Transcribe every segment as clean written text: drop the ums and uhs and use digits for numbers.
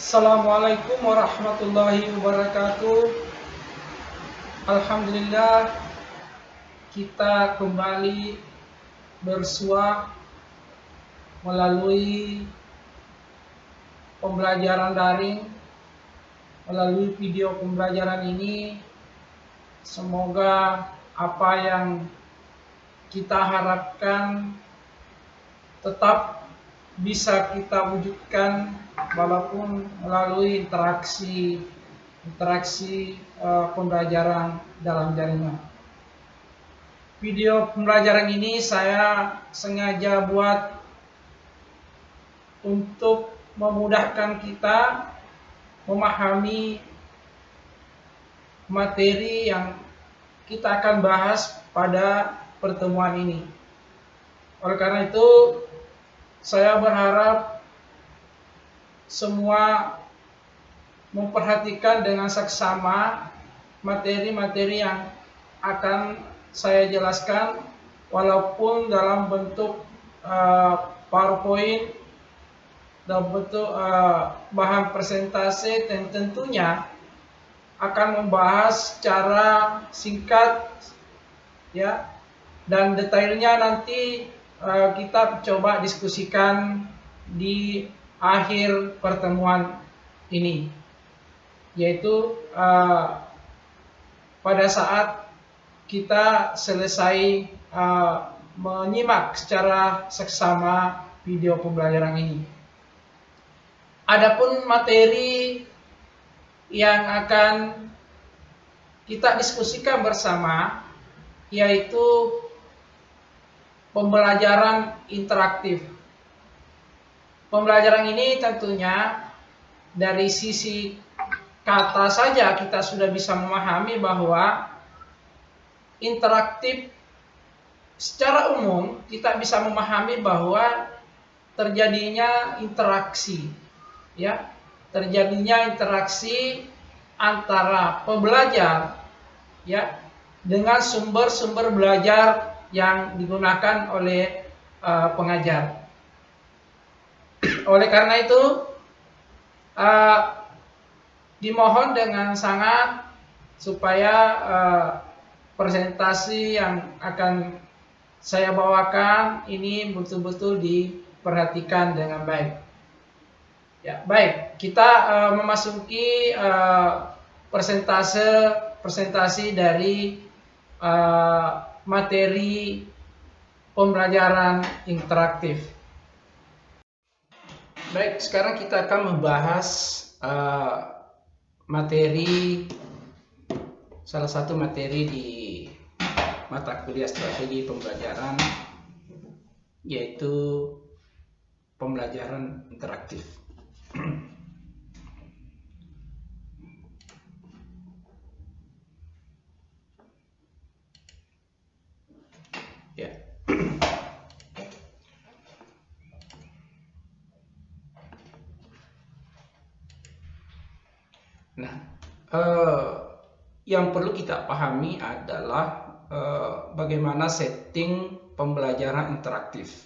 Assalamualaikum warahmatullahi wabarakatuh. Alhamdulillah, kita kembali bersua melalui pembelajaran daring, melalui video pembelajaran ini. Semoga apa yang kita harapkan tetap bisa kita wujudkan walaupun melalui interaksi pembelajaran dalam jaringan. Video pembelajaran ini saya sengaja buat untuk memudahkan kita memahami materi yang kita akan bahas pada pertemuan ini. Oleh karena itu, saya berharap semua memperhatikan dengan seksama materi-materi yang akan saya jelaskan, walaupun dalam bentuk PowerPoint, dalam bentuk bahan presentasi, dan tentunya akan membahas secara singkat, ya, dan detailnya nanti kita coba diskusikan di akhir pertemuan ini, yaitu pada saat kita selesai menyimak secara seksama video pembelajaran ini. Adapun materi yang akan kita diskusikan bersama yaitu pembelajaran interaktif. Pembelajaran ini tentunya dari sisi kata saja kita sudah bisa memahami bahwa interaktif secara umum kita bisa memahami bahwa terjadinya interaksi, ya, terjadinya interaksi antara pembelajar, ya, dengan sumber-sumber belajar yang digunakan oleh pengajar. Oleh karena itu, dimohon dengan sangat supaya presentasi yang akan saya bawakan ini betul-betul diperhatikan dengan baik. Ya, baik, kita memasuki presentasi dari materi pembelajaran interaktif. Baik, sekarang kita akan membahas salah satu materi di mata kuliah strategi pembelajaran, yaitu pembelajaran interaktif. Ya. Nah, yang perlu kita pahami adalah bagaimana setting pembelajaran interaktif.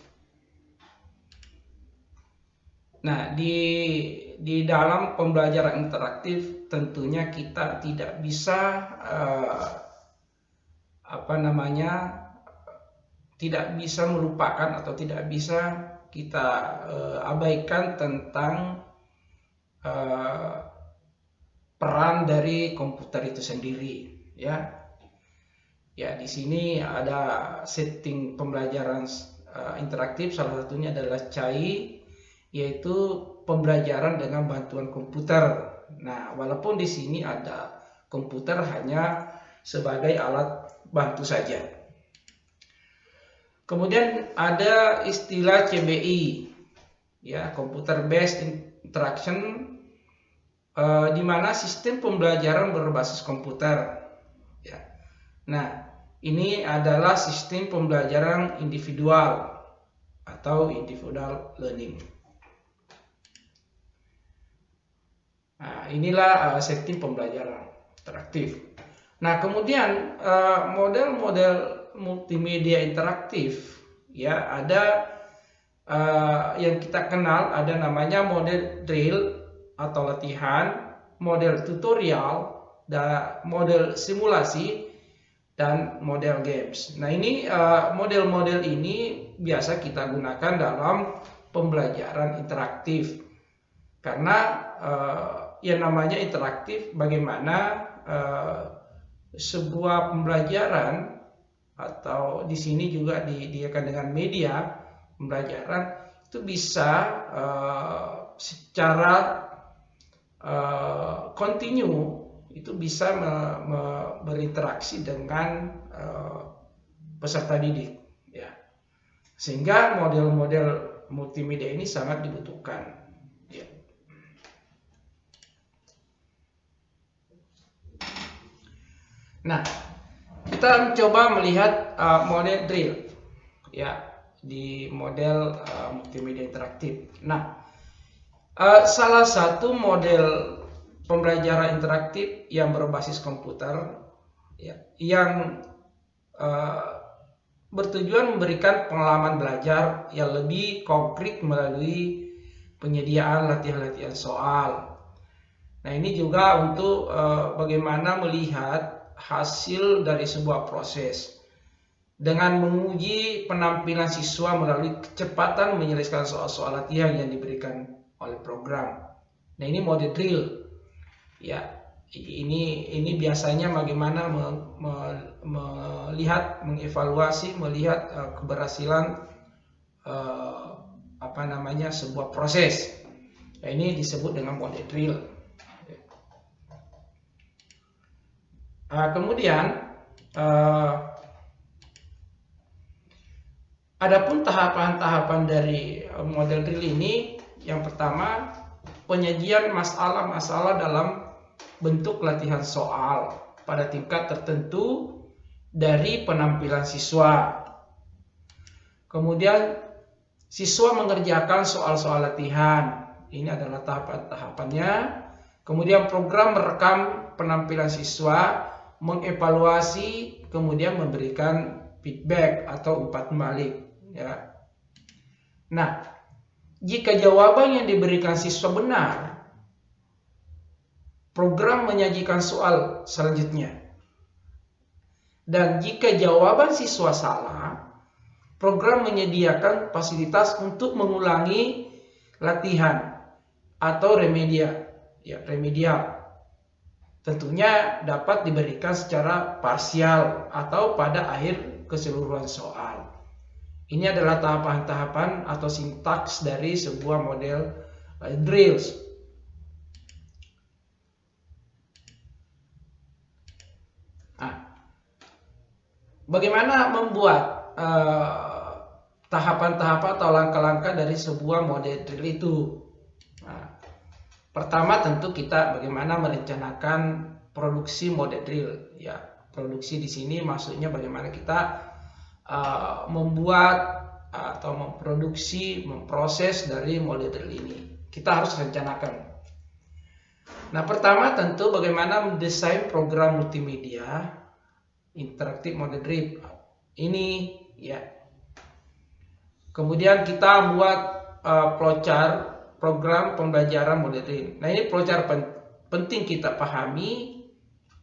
Nah, di dalam pembelajaran interaktif tentunya kita tidak bisa tidak bisa melupakan atau tidak bisa kita abaikan tentang peran dari komputer itu sendiri, ya. Ya, di sini ada setting pembelajaran interaktif, salah satunya adalah CAI, yaitu pembelajaran dengan bantuan komputer. Nah, walaupun di sini ada komputer hanya sebagai alat bantu saja. Kemudian ada istilah CBI, ya, Computer Based Interaction, di mana sistem pembelajaran berbasis komputer. Ya. Nah, ini adalah sistem pembelajaran individual atau individual learning. Nah, inilah sistem pembelajaran interaktif. Nah, kemudian model-model multimedia interaktif, ya, ada yang kita kenal, ada namanya model drill, atau latihan, model tutorial, dan model simulasi, dan model games. Nah, ini model-model ini biasa kita gunakan dalam pembelajaran interaktif. Karena yang namanya interaktif, bagaimana sebuah pembelajaran, atau di sini juga disediakan dengan media pembelajaran, itu bisa secara kontinu itu bisa berinteraksi dengan peserta didik, ya. Sehingga model-model multimedia ini sangat dibutuhkan, ya. Nah, kita mencoba melihat model drill, ya, di model multimedia interaktif. Nah, salah satu model pembelajaran interaktif yang berbasis komputer, ya, yang bertujuan memberikan pengalaman belajar yang lebih konkret melalui penyediaan latihan-latihan soal. Nah, ini juga untuk bagaimana melihat hasil dari sebuah proses dengan menguji penampilan siswa melalui kecepatan menyelesaikan soal-soal latihan yang diberikan oleh program. Nah, ini model drill. Ya, ini biasanya bagaimana melihat, mengevaluasi, melihat keberhasilan sebuah proses. Nah, ini disebut dengan model drill. Kemudian adapun tahapan-tahapan dari model drill ini, yang pertama, penyajian masalah-masalah dalam bentuk latihan soal pada tingkat tertentu dari penampilan siswa. Kemudian siswa mengerjakan soal-soal latihan. Ini adalah tahapan-tahapannya. Kemudian program merekam penampilan siswa, mengevaluasi, kemudian memberikan feedback atau umpan balik, ya. Nah, jika jawaban yang diberikan siswa benar, program menyajikan soal selanjutnya. Dan jika jawaban siswa salah, program menyediakan fasilitas untuk mengulangi latihan atau remedial. Tentunya dapat diberikan secara parsial atau pada akhir keseluruhan soal. Ini adalah tahapan-tahapan atau sintaks dari sebuah model drills. Nah, bagaimana membuat tahapan-tahapan atau langkah-langkah dari sebuah model drill itu? Nah, pertama tentu kita bagaimana merencanakan produksi model drill, ya. Produksi di sini maksudnya bagaimana kita membuat atau memproses dari model drill ini. Kita harus rencanakan. Nah, pertama tentu bagaimana mendesain program multimedia interaktif model drill ini, ya. Kemudian kita buat flowchart program pembelajaran model drill. Nah, ini flowchart penting kita pahami,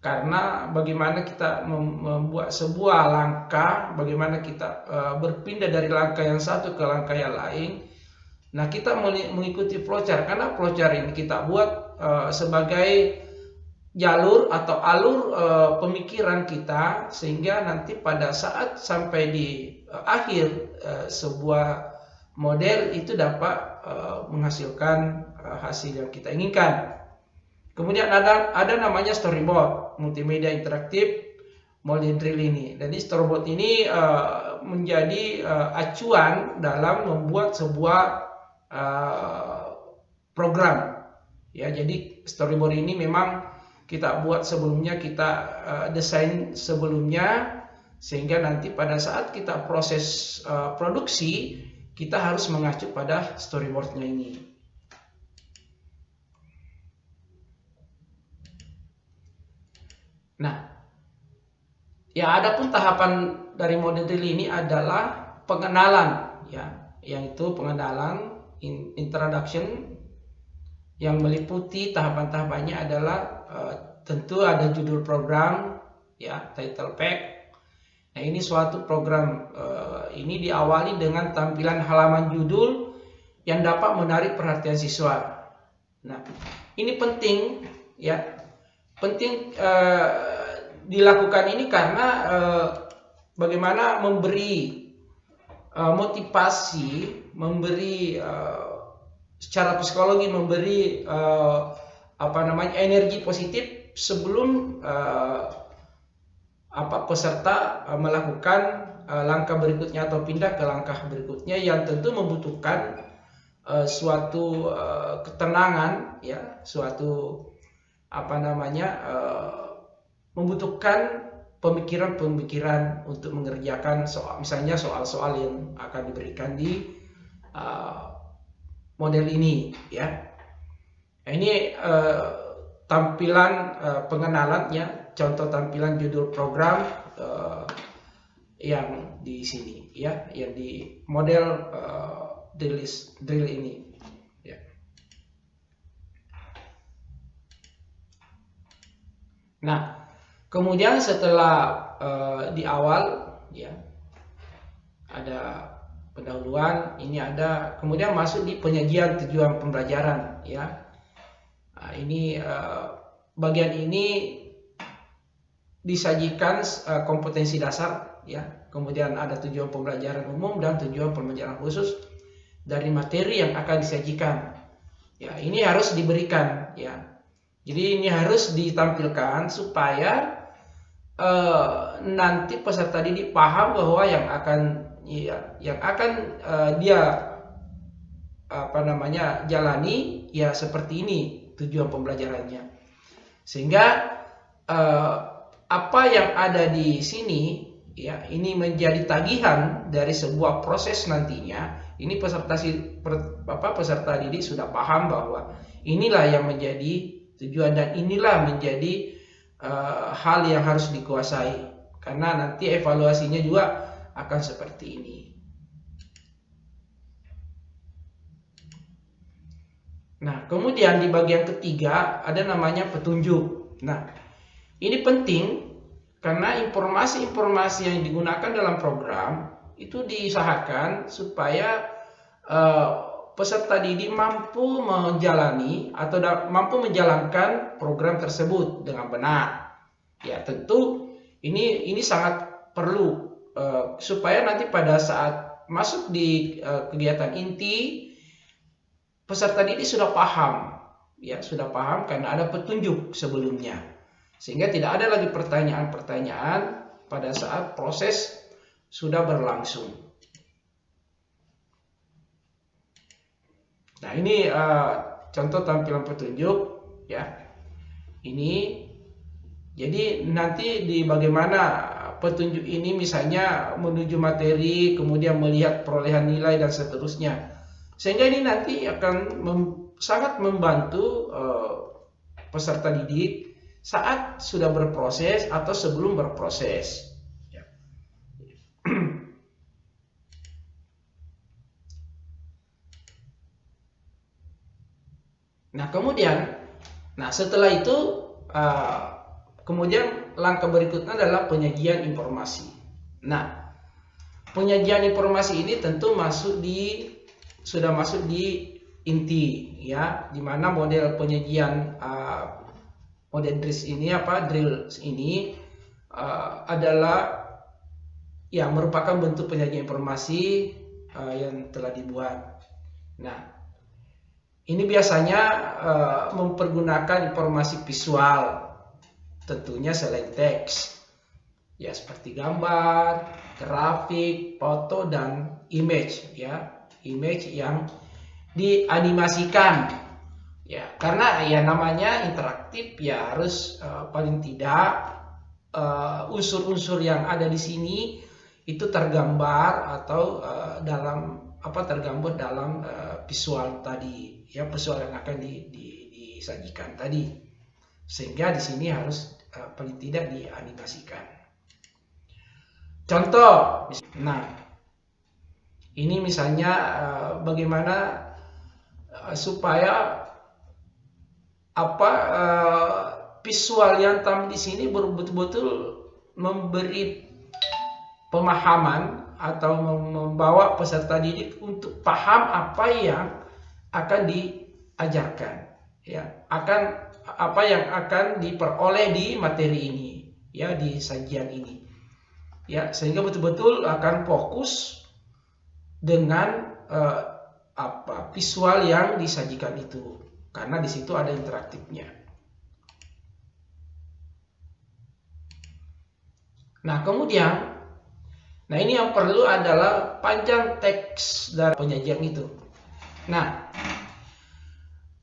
karena bagaimana kita membuat sebuah langkah, bagaimana kita berpindah dari langkah yang satu ke langkah yang lain. Nah, kita mengikuti flowchart, karena flowchart ini kita buat sebagai jalur atau alur pemikiran kita, sehingga nanti pada saat sampai di akhir sebuah model itu dapat menghasilkan hasil yang kita inginkan. Kemudian ada namanya storyboard multimedia interaktif model drill ini. Jadi storyboard ini menjadi acuan dalam membuat sebuah program, ya. Jadi storyboard ini memang kita buat sebelumnya, kita desain sebelumnya, sehingga nanti pada saat kita proses produksi kita harus mengacu pada storyboardnya ini. Nah, ya, adapun tahapan dari model drill ini adalah pengenalan, ya, yaitu pengenalan introduction, yang meliputi tahapan-tahapannya adalah tentu ada judul program, ya, title pack. Nah, ini suatu program ini diawali dengan tampilan halaman judul yang dapat menarik perhatian siswa. Nah, ini penting, ya, penting dilakukan ini karena bagaimana memberi motivasi, memberi secara psikologi, memberi energi positif sebelum peserta melakukan langkah berikutnya atau pindah ke langkah berikutnya yang tentu membutuhkan suatu ketenangan, ya, suatu membutuhkan pemikiran-pemikiran untuk mengerjakan misalnya soal-soal yang akan diberikan di model ini, ya. Ini tampilan pengenalannya, contoh tampilan judul program yang di sini, ya, yang di model drill ini, ya. Nah, kemudian setelah di awal, ya, ada pendahuluan, ini ada, kemudian masuk di penyajian tujuan pembelajaran, ya. Nah, ini bagian ini disajikan kompetensi dasar, ya. Kemudian ada tujuan pembelajaran umum dan tujuan pembelajaran khusus dari materi yang akan disajikan. Ya, ini harus diberikan, ya. Jadi ini harus ditampilkan supaya nanti peserta didik paham bahwa yang akan dia jalani, ya, seperti ini tujuan pembelajarannya. Sehingga apa yang ada di sini, ya, ini menjadi tagihan dari sebuah proses nantinya. Ini peserta didik sudah paham bahwa inilah yang menjadi tujuan dan inilah menjadi hal yang harus dikuasai, karena nanti evaluasinya juga akan seperti ini. Nah, kemudian di bagian ketiga ada namanya petunjuk. Nah, ini penting karena informasi-informasi yang digunakan dalam program itu diusahakan supaya peserta didik mampu menjalani atau mampu menjalankan program tersebut dengan benar. Ya, tentu ini sangat perlu supaya nanti pada saat masuk di kegiatan inti, peserta didik sudah paham, ya, sudah paham karena ada petunjuk sebelumnya, sehingga tidak ada lagi pertanyaan-pertanyaan pada saat proses sudah berlangsung. Nah, ini contoh tampilan petunjuk, ya. Ini jadi nanti di bagaimana petunjuk ini misalnya menuju materi, kemudian melihat perolehan nilai dan seterusnya. Sehingga ini nanti akan sangat membantu peserta didik saat sudah berproses atau sebelum berproses. Ya. Nah, kemudian, setelah itu kemudian langkah berikutnya adalah penyajian informasi. Nah, penyajian informasi ini tentu sudah masuk di inti, ya, di mana model penyajian model drills ini adalah, ya, merupakan bentuk penyajian informasi yang telah dibuat. Nah, ini biasanya mempergunakan informasi visual, tentunya selain teks, ya, seperti gambar, grafik, foto, dan image, ya, image yang dianimasikan, ya, karena ya namanya interaktif, ya, harus paling tidak unsur-unsur yang ada di sini itu tergambar atau tergambar dalam visual tadi, ya, visual yang akan disajikan tadi, sehingga di sini harus paling tidak dianimasikan. Contoh, nah, ini misalnya bagaimana supaya visual yang tampil di sini betul-betul memberi pemahaman atau membawa peserta didik untuk paham apa yang akan diajarkan, ya, apa yang akan diperoleh di materi ini, ya, di sajian ini, ya, sehingga betul-betul akan fokus dengan visual yang disajikan itu, karena di situ ada interaktifnya. Nah, kemudian, ini yang perlu adalah panjang teks dari penyajian itu. Nah,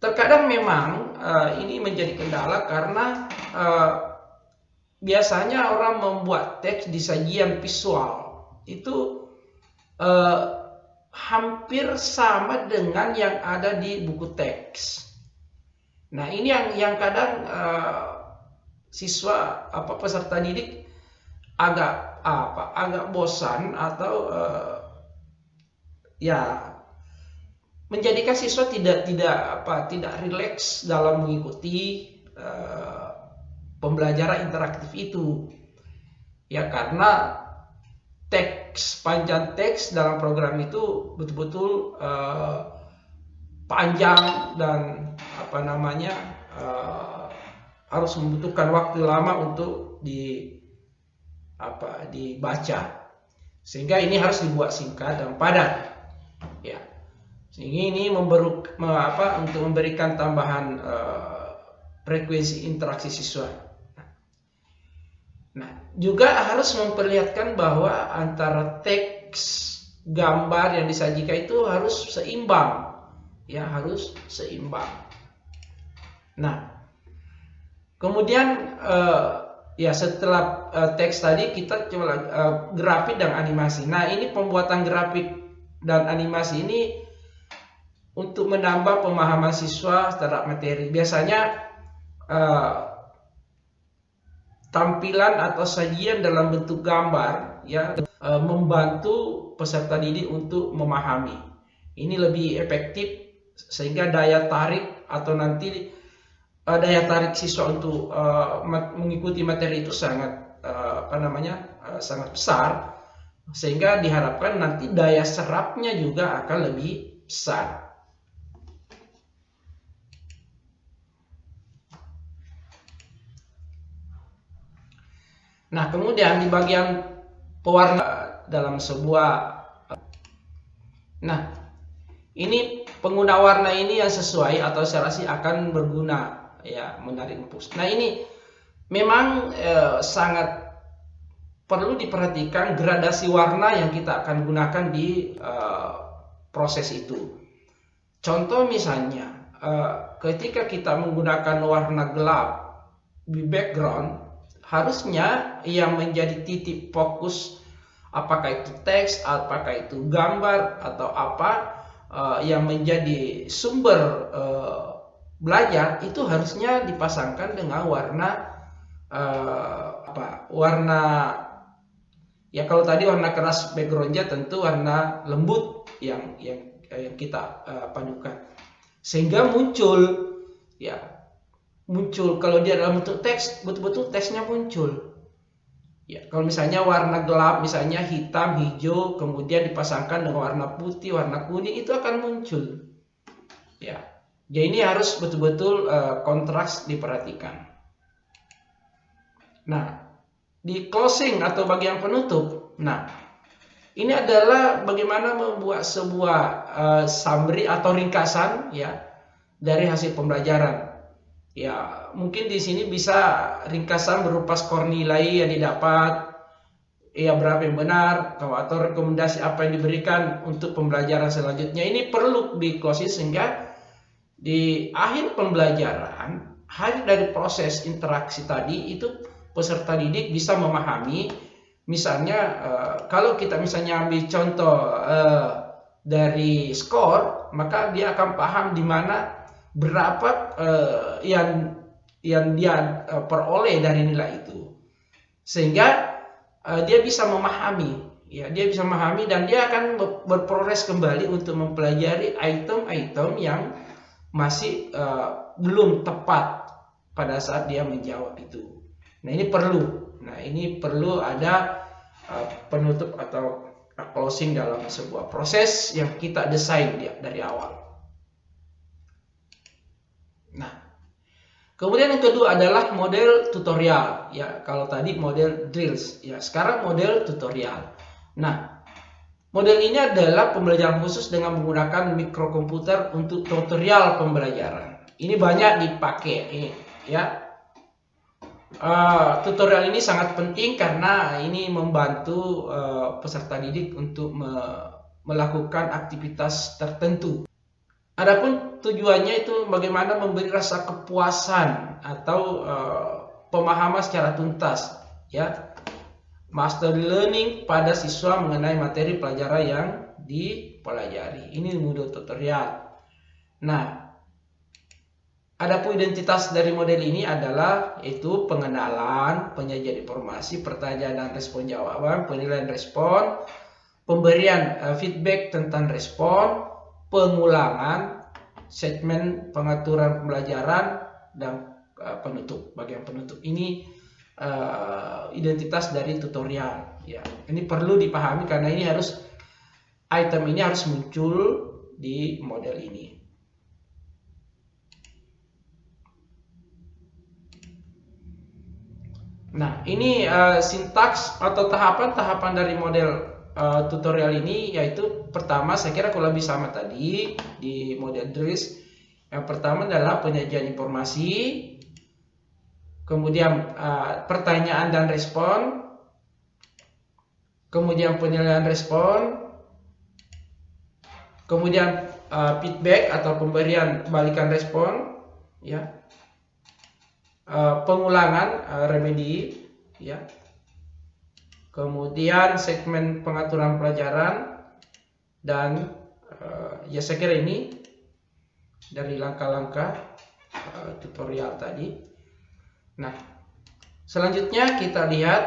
terkadang memang ini menjadi kendala karena biasanya orang membuat teks di sajian visual itu hampir sama dengan yang ada di buku teks. Nah, ini yang kadang siswa peserta didik agak bosan atau menjadikan siswa tidak rileks dalam mengikuti pembelajaran interaktif itu, ya, karena panjang teks dalam program itu betul-betul panjang dan harus membutuhkan waktu lama untuk dibaca, sehingga ini harus dibuat singkat dan padat, ya, sehingga ini untuk memberikan tambahan frekuensi interaksi siswa. Nah, juga harus memperlihatkan bahwa antara teks, gambar yang disajikan itu harus seimbang, ya, harus seimbang. Nah, kemudian setelah teks tadi kita coba grafik dan animasi. Nah, ini pembuatan grafik dan animasi ini untuk menambah pemahaman siswa terhadap materi. Biasanya tampilan atau sajian dalam bentuk gambar, ya, membantu peserta didik untuk memahami. Ini lebih efektif sehingga daya tarik siswa untuk mengikuti materi itu sangat sangat besar, sehingga diharapkan nanti daya serapnya juga akan lebih besar. Nah, kemudian di bagian pewarna dalam sebuah, ini pengguna warna ini yang sesuai atau saya rasa akan berguna, ya, menarik impuls. Nah, ini memang sangat perlu diperhatikan gradasi warna yang kita akan gunakan di proses itu. Contoh misalnya, ketika kita menggunakan warna gelap di background, harusnya yang menjadi titik fokus, apakah itu teks, apakah itu gambar, atau yang menjadi sumber belajar, itu harusnya dipasangkan dengan warna, ya, kalau tadi warna keras backgroundnya tentu warna lembut yang kita padukan, sehingga muncul kalau dia dalam bentuk teks, betul-betul teksnya muncul. Ya, kalau misalnya warna gelap, misalnya hitam, hijau, kemudian dipasangkan dengan warna putih, warna kuning, itu akan muncul. Ya, jadi ini harus betul-betul kontras diperhatikan. Nah, di closing atau bagian penutup, ini adalah bagaimana membuat sebuah summary atau ringkasan, ya, dari hasil pembelajaran. Ya, mungkin di sini bisa ringkasan berupa skor nilai yang didapat, ya, berapa yang benar, atau rekomendasi apa yang diberikan untuk pembelajaran selanjutnya. Ini perlu di closing sehingga di akhir pembelajaran, hasil dari proses interaksi tadi itu peserta didik bisa memahami. Misalnya kalau kita misalnya ambil contoh dari skor, maka dia akan paham di mana berapa yang dia peroleh dari nilai itu, sehingga dia bisa memahami, ya, dan dia akan berproses kembali untuk mempelajari item-item yang masih belum tepat pada saat dia menjawab itu. Nah, ini perlu ada penutup atau closing dalam sebuah proses yang kita desain dari awal. Nah, kemudian yang kedua adalah model tutorial. Ya, kalau tadi model drills, ya sekarang model tutorial. Nah, model ini adalah pembelajaran khusus dengan menggunakan mikrokomputer untuk tutorial pembelajaran. Ini banyak dipakai, ya. Tutorial ini sangat penting karena ini membantu peserta didik untuk melakukan aktivitas tertentu. Adapun tujuannya itu bagaimana memberi rasa kepuasan atau pemahaman secara tuntas, ya, mastery learning pada siswa mengenai materi pelajaran yang dipelajari. Ini model tutorial. Nah, adapun identitas dari model ini adalah yaitu pengenalan, penyajian informasi, pertanyaan dan respon jawaban, penilaian respon, pemberian feedback tentang respon, pengulangan, segmen pengaturan pembelajaran, dan penutup. Bagian penutup ini identitas dari tutorial. Ya, ini perlu dipahami karena item ini harus muncul di model ini. Nah, ini sintaks atau tahapan-tahapan dari model tutorial ini, yaitu pertama saya kira kurang lebih sama tadi di model drills. Yang pertama adalah penyajian informasi, kemudian pertanyaan dan respon, kemudian penilaian respon, kemudian feedback atau pemberian balikan respon, ya, pengulangan remedi, ya. Kemudian segmen pengaturan pelajaran, dan ya saya kira ini dari langkah-langkah tutorial tadi. Nah, selanjutnya kita lihat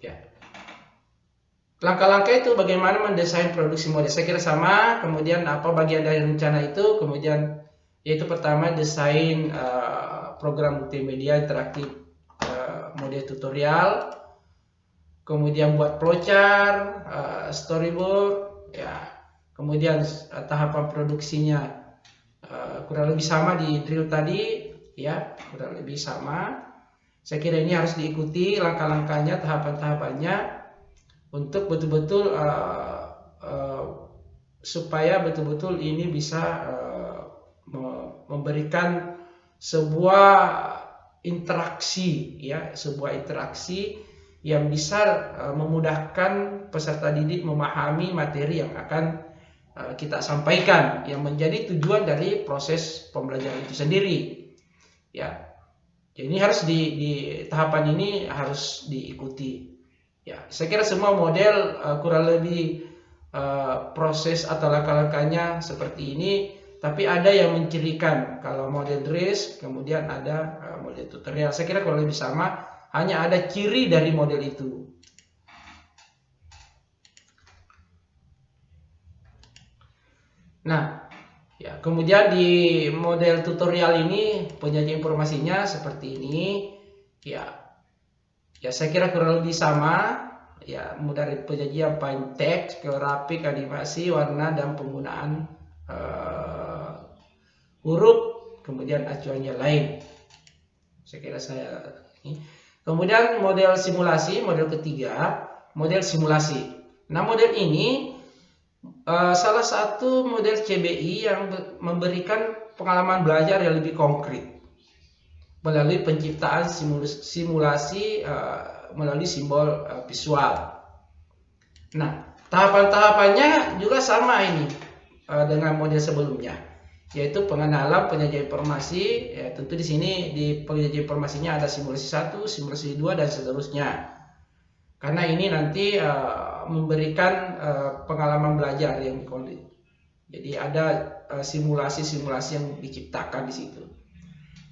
ya, langkah-langkah itu bagaimana mendesain produksi model. Saya kira sama. Kemudian apa bagian dari rencana itu, kemudian yaitu pertama desain program multimedia interaktif model tutorial, kemudian buat flowchart, storyboard, ya, kemudian tahapan produksinya kurang lebih sama di drill tadi, ya, kurang lebih sama. Saya kira ini harus diikuti langkah-langkahnya, tahapan-tahapannya untuk betul-betul supaya betul-betul ini bisa memberikan sebuah interaksi, ya, sebuah interaksi yang bisa memudahkan peserta didik memahami materi yang akan kita sampaikan, yang menjadi tujuan dari proses pembelajaran itu sendiri, ya. Jadi ini harus di tahapan ini harus diikuti, ya. Saya kira semua model kurang lebih proses atau langkah-langkahnya seperti ini. Tapi ada yang mencirikan. Kalau model drills, kemudian ada model tutorial. Saya kira kalau lebih sama, hanya ada ciri dari model itu. Nah, ya, kemudian di model tutorial ini penyajian informasinya seperti ini. Ya, saya kira kurang lebih sama. Ya, dari penyajian fine text, grafik, animasi, warna, dan penggunaan huruf, kemudian acuannya lain. Saya kira ini. Kemudian model simulasi, model ketiga, model simulasi. Nah, model ini salah satu model CBI yang memberikan pengalaman belajar yang lebih konkret melalui penciptaan simulasi melalui simbol visual. Nah, tahapan-tahapannya juga sama ini dengan model sebelumnya, yaitu pengenalan, penyajian informasi. Ya, tentu di sini di penyajian informasinya ada simulasi 1, simulasi 2, dan seterusnya. Karena ini nanti memberikan pengalaman belajar yang konkret. Jadi ada simulasi-simulasi yang diciptakan di situ.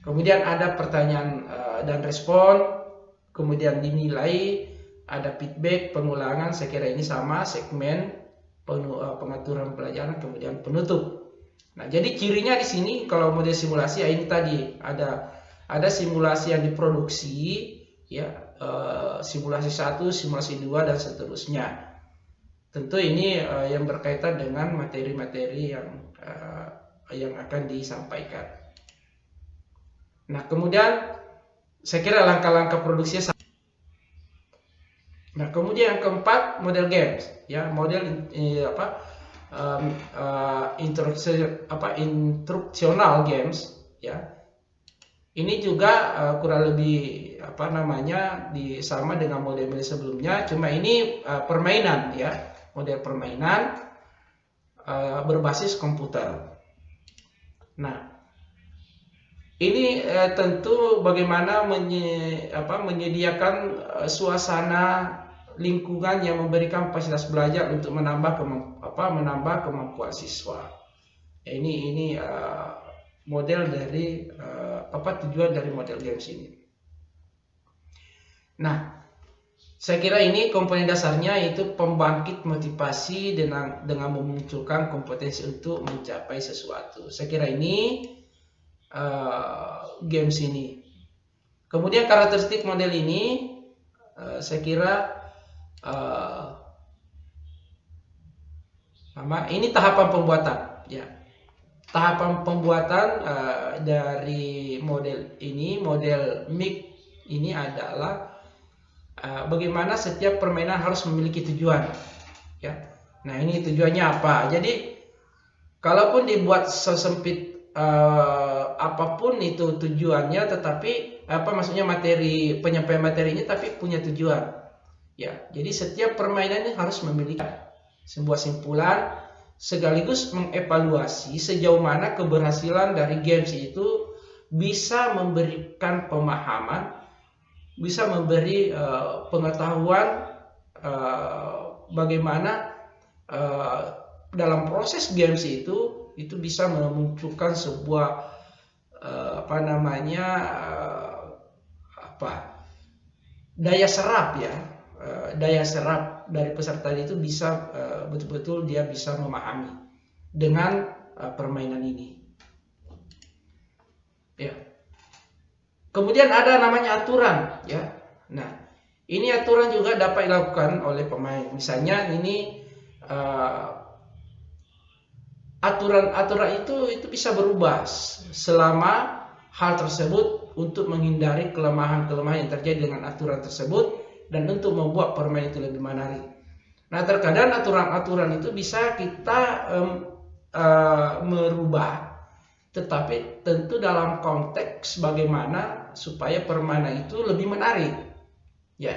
Kemudian ada pertanyaan dan respon, kemudian dinilai, ada feedback, pengulangan. Saya kira ini sama, segmen pengaturan pelajaran, kemudian penutup. Nah, jadi cirinya di sini kalau model simulasi ya ini tadi ada simulasi yang diproduksi, ya, simulasi 1, simulasi 2 dan seterusnya. Tentu ini yang berkaitan dengan materi-materi yang akan disampaikan. Nah, kemudian saya kira langkah-langkah produksinya. Nah, kemudian yang keempat, model games, ya, model instruksional games, ya. Ini juga kurang lebih sama dengan model-model sebelumnya, cuma ini permainan, ya, model permainan berbasis komputer. Nah, ini tentu bagaimana menyediakan suasana lingkungan yang memberikan fasilitas belajar untuk menambah kemampuan siswa. Ini model dari tujuan dari model games ini. Nah, saya kira ini komponen dasarnya itu pembangkit motivasi dengan memunculkan kompetensi untuk mencapai sesuatu. Saya kira ini games ini. Kemudian karakteristik model ini saya kira ini tahapan pembuatan, ya. Tahapan pembuatan dari model ini, model MIG ini adalah bagaimana setiap permainan harus memiliki tujuan, ya. Nah, ini tujuannya apa? Jadi kalaupun dibuat sesempit apapun itu tujuannya, tetapi maksudnya materi, penyampaian materinya tapi punya tujuan, ya. Jadi setiap permainan ini harus memiliki sebuah simpulan sekaligus mengevaluasi sejauh mana keberhasilan dari games itu bisa memberikan pemahaman, bisa memberi pengetahuan bagaimana dalam proses games itu bisa memunculkan sebuah daya serap, ya, daya serap dari peserta itu bisa betul-betul dia bisa memahami dengan permainan ini, ya. Kemudian ada namanya aturan, ya. Nah, ini aturan juga dapat dilakukan oleh pemain. Misalnya ini aturan itu bisa berubah selama hal tersebut untuk menghindari kelemahan-kelemahan yang terjadi dengan aturan tersebut dan untuk membuat permainan itu lebih menarik. Nah, terkadang aturan-aturan itu bisa kita merubah, tetapi tentu dalam konteks bagaimana supaya permainan itu lebih menarik, ya.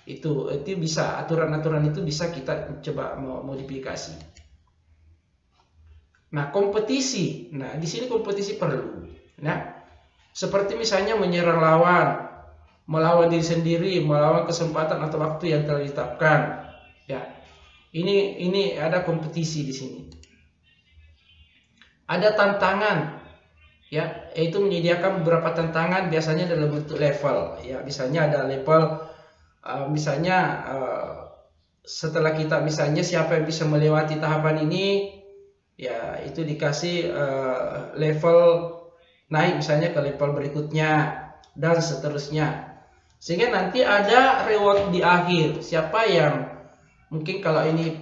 Itu bisa, aturan-aturan itu bisa kita coba modifikasi. Nah, kompetisi. Nah, di sini kompetisi perlu. Nah, seperti misalnya menyerang lawan, melawan diri sendiri, melawan kesempatan atau waktu yang telah ditetapkan. Ya, ini ada kompetisi di sini. Ada tantangan, ya, yaitu menyediakan beberapa tantangan biasanya dalam bentuk level. Ya, misalnya ada level, setelah kita misalnya siapa yang bisa melewati tahapan ini, ya, itu dikasih level naik misalnya ke level berikutnya dan seterusnya, sehingga nanti ada reward di akhir. Siapa yang mungkin kalau ini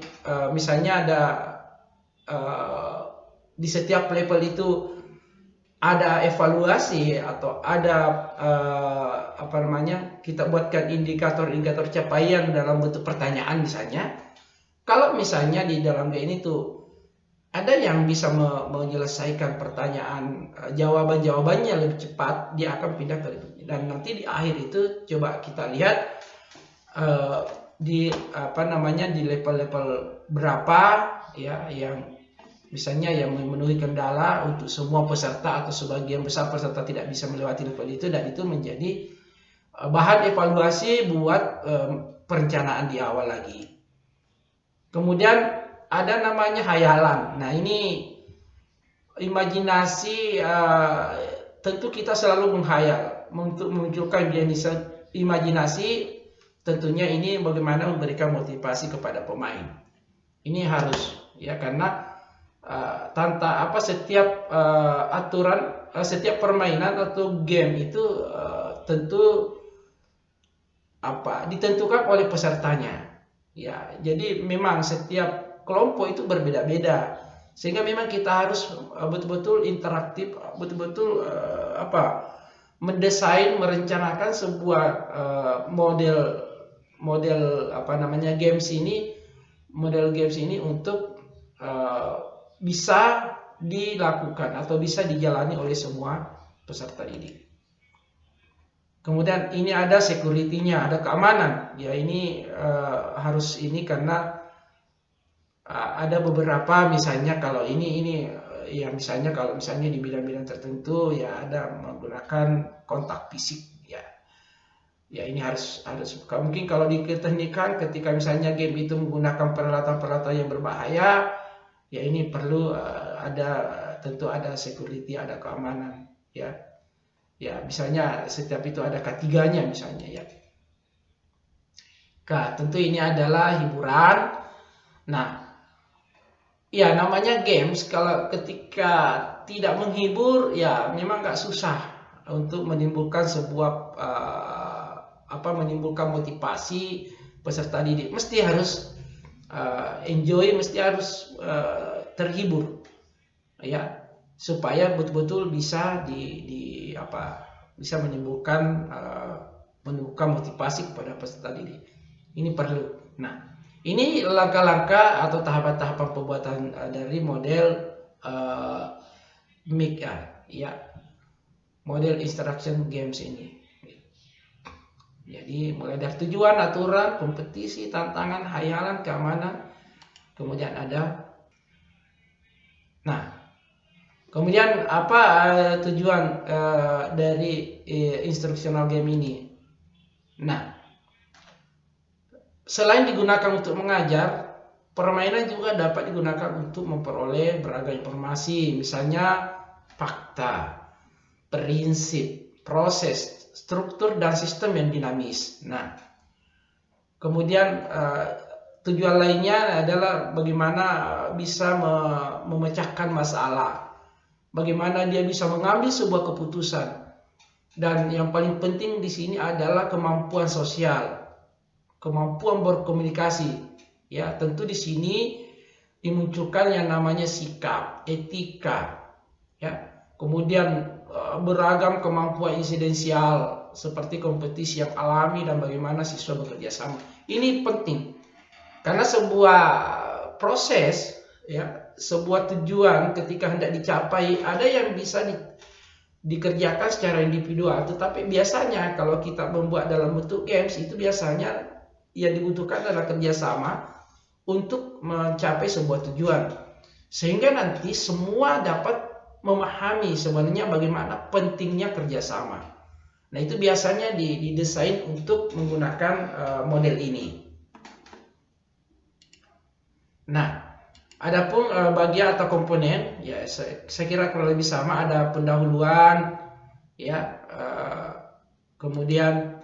misalnya ada di setiap level itu ada evaluasi atau ada kita buatkan indikator-indikator capaian dalam bentuk pertanyaan misalnya. Kalau misalnya di dalam ini tuh ada yang bisa menyelesaikan pertanyaan, jawabannya lebih cepat, dia akan pindah ke berikutnya. Dan nanti di akhir itu coba kita lihat di level-level berapa, ya, yang misalnya yang memenuhi kendala untuk semua peserta atau sebagian besar peserta tidak bisa melewati level itu, dan itu menjadi bahan evaluasi buat perencanaan di awal lagi. Kemudian ada namanya hayalan. Nah, ini imajinasi, tentu kita selalu menghayal untuk memunculkan imajinasi. Tentunya ini bagaimana memberikan motivasi kepada pemain. Ini harus, ya, karena setiap aturan, setiap permainan atau game itu tentu ditentukan oleh pesertanya. Ya, jadi memang setiap kelompok itu berbeda-beda, sehingga memang kita harus betul-betul interaktif, betul-betul mendesain, merencanakan sebuah model games ini untuk bisa dilakukan atau bisa dijalani oleh semua peserta didik. Kemudian ini ada security-nya, ada keamanan. Ya, ini harus ini karena ada beberapa, misalnya kalau misalnya di bidang-bidang tertentu ya ada menggunakan kontak fisik, ya. Ya, ini harus mungkin kalau di keteknikan ketika misalnya game itu menggunakan peralatan-peralatan yang berbahaya, ya ini perlu tentu ada security, ada keamanan, ya. Ya, misalnya setiap itu ada K3-nya misalnya, ya. Tentu ini adalah hiburan. Nah, ya namanya games, kalau ketika tidak menghibur ya memang nggak susah untuk menimbulkan sebuah menimbulkan motivasi peserta didik. Mesti harus enjoy, mesti harus terhibur, ya, supaya betul-betul bisa bisa menimbulkan motivasi kepada peserta didik. Ini perlu. Nah, ini langkah-langkah atau tahapan-tahapan pembuatan dari model MIG, ya, model instruction games ini. Jadi mulai dari tujuan, aturan, kompetisi, tantangan, khayalan, keamanan, kemudian ada. Nah, kemudian apa tujuan dari instructional game ini? Nah, selain digunakan untuk mengajar, permainan juga dapat digunakan untuk memperoleh beragam informasi, misalnya fakta, prinsip, proses, struktur dan sistem yang dinamis. Nah, kemudian tujuan lainnya adalah bagaimana bisa memecahkan masalah, bagaimana dia bisa mengambil sebuah keputusan, dan yang paling penting di sini adalah kemampuan sosial, kemampuan berkomunikasi. Ya, tentu di sini dimunculkan yang namanya sikap, etika, ya. Kemudian beragam kemampuan insidensial seperti kompetisi yang alami dan bagaimana siswa bekerja sama. Ini penting karena sebuah proses, ya, sebuah tujuan ketika hendak dicapai ada yang bisa dikerjakan secara individual, tetapi biasanya kalau kita membuat dalam bentuk games itu biasanya yang dibutuhkan adalah kerjasama untuk mencapai sebuah tujuan, sehingga nanti semua dapat memahami sebenarnya bagaimana pentingnya kerjasama. Nah, itu biasanya didesain untuk menggunakan model ini. Nah, adapun bagian atau komponen, ya saya kira kurang lebih sama. Ada pendahuluan, ya, kemudian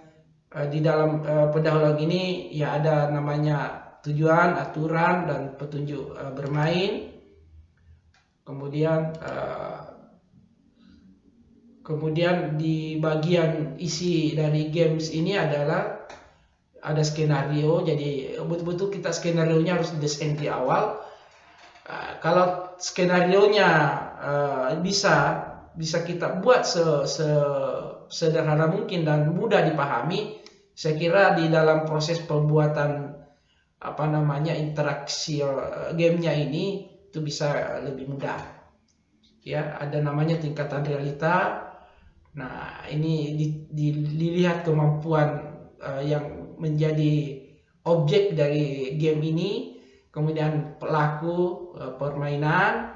di dalam pendahuluan ini ya ada namanya tujuan, aturan, dan petunjuk bermain. Kemudian di bagian isi dari games ini adalah ada skenario. Jadi betul-betul kita skenario-nya harus didesain di awal. Kalau skenario-nya bisa kita buat sederhana mungkin dan mudah dipahami, saya kira di dalam proses pembuatan interaksi gamenya ini itu bisa lebih mudah. Ya, ada namanya tingkatan realita. Nah, ini dilihat kemampuan yang menjadi objek dari game ini, kemudian pelaku permainan,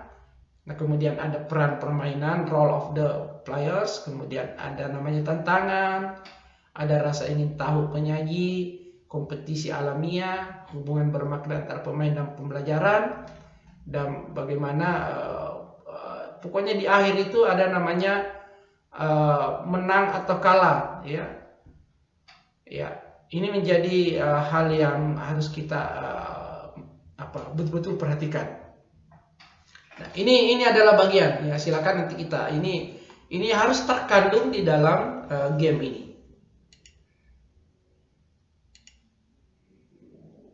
nah kemudian ada peran permainan, role of the players, kemudian ada namanya tantangan, ada rasa ingin tahu penyaji, kompetisi alamiah, hubungan bermakna antara pemain dan pembelajaran, dan bagaimana pokoknya di akhir itu ada namanya menang atau kalah, ya. Ya, ini menjadi hal yang harus kita betul-betul perhatikan. Nah, ini adalah bagian ya, silakan nanti kita ini harus terkandung di dalam game ini.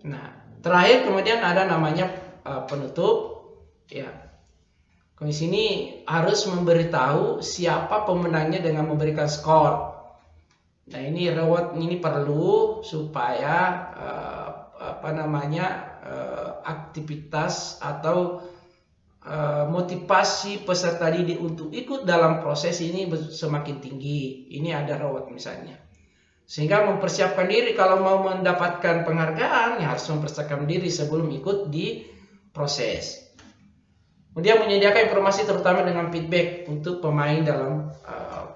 Nah, terakhir kemudian ada namanya penutup ya. Di sini harus memberitahu siapa pemenangnya dengan memberikan skor. Nah, ini reward ini perlu supaya aktivitas atau motivasi peserta didik untuk ikut dalam proses ini semakin tinggi. Ini ada reward misalnya. Sehingga mempersiapkan diri kalau mau mendapatkan penghargaan ya harus mempersiapkan diri sebelum ikut di proses. Kemudian menyediakan informasi terutama dengan feedback untuk pemain dalam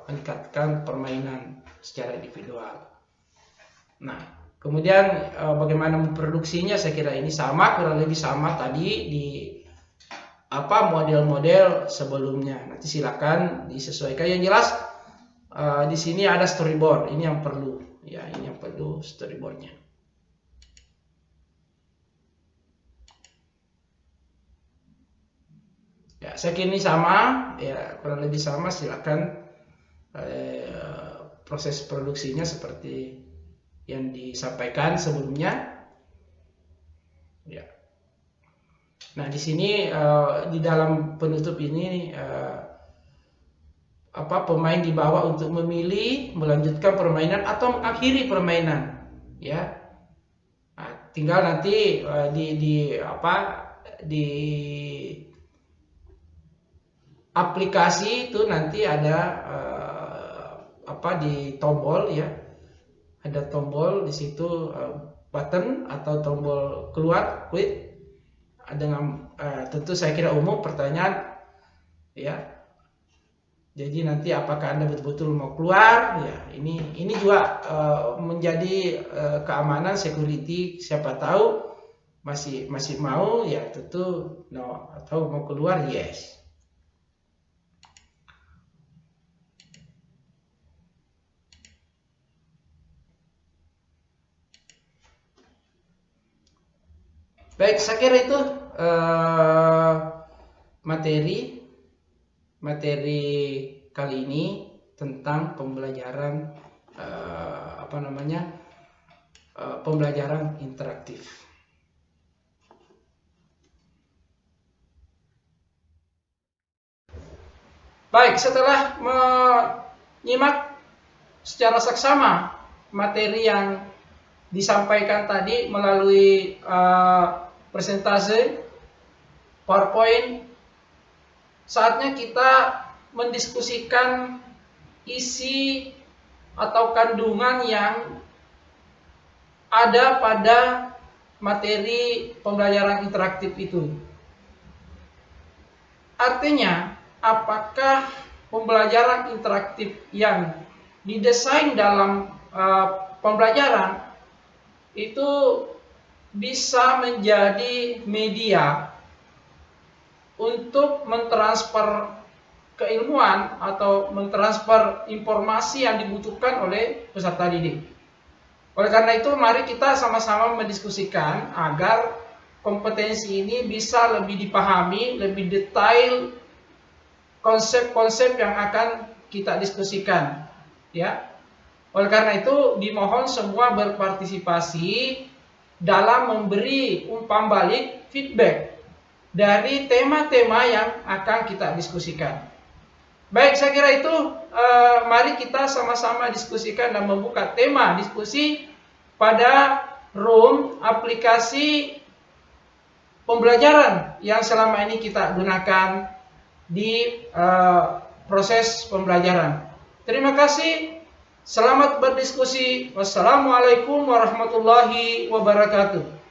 meningkatkan permainan secara individual. Nah, kemudian bagaimana memproduksinya, saya kira ini kurang lebih sama tadi di model-model sebelumnya. Nanti silakan disesuaikan. Yang jelas di sini ada storyboard. Ini yang perlu, ya, ini yang perlu storyboardnya. Ya, saya kira ini sama, ya kurang lebih sama. Silakan proses produksinya seperti yang disampaikan sebelumnya. Ya. Nah, di sini di dalam penutup ini pemain dibawa untuk memilih melanjutkan permainan atau mengakhiri permainan. Ya. Nah, tinggal nanti di aplikasi itu nanti ada di tombol ya, ada tombol di situ button atau tombol keluar quit dengan tentu saya kira umum pertanyaan ya. Jadi nanti apakah Anda betul-betul mau keluar ya, ini juga menjadi keamanan security, siapa tahu masih mau ya tentu no, atau mau keluar yes. Baik, saya kira itu materi kali ini tentang pembelajaran pembelajaran interaktif. Baik, setelah menyimak secara seksama materi yang disampaikan tadi melalui presentase PowerPoint, saatnya kita mendiskusikan isi atau kandungan yang ada pada materi pembelajaran interaktif itu. Artinya, apakah pembelajaran interaktif yang didesain dalam pembelajaran itu bisa menjadi media untuk mentransfer keilmuan atau mentransfer informasi yang dibutuhkan oleh peserta didik. Oleh karena itu, mari kita sama-sama mendiskusikan agar kompetensi ini bisa lebih dipahami, lebih detail konsep-konsep yang akan kita diskusikan, ya. Oleh karena itu, dimohon semua berpartisipasi dalam memberi umpan balik feedback dari tema-tema yang akan kita diskusikan. Baik, saya kira itu mari kita sama-sama diskusikan dan membuka tema diskusi pada room aplikasi pembelajaran yang selama ini kita gunakan di proses pembelajaran. Terima kasih. Selamat berdiskusi. Wassalamualaikum warahmatullahi wabarakatuh.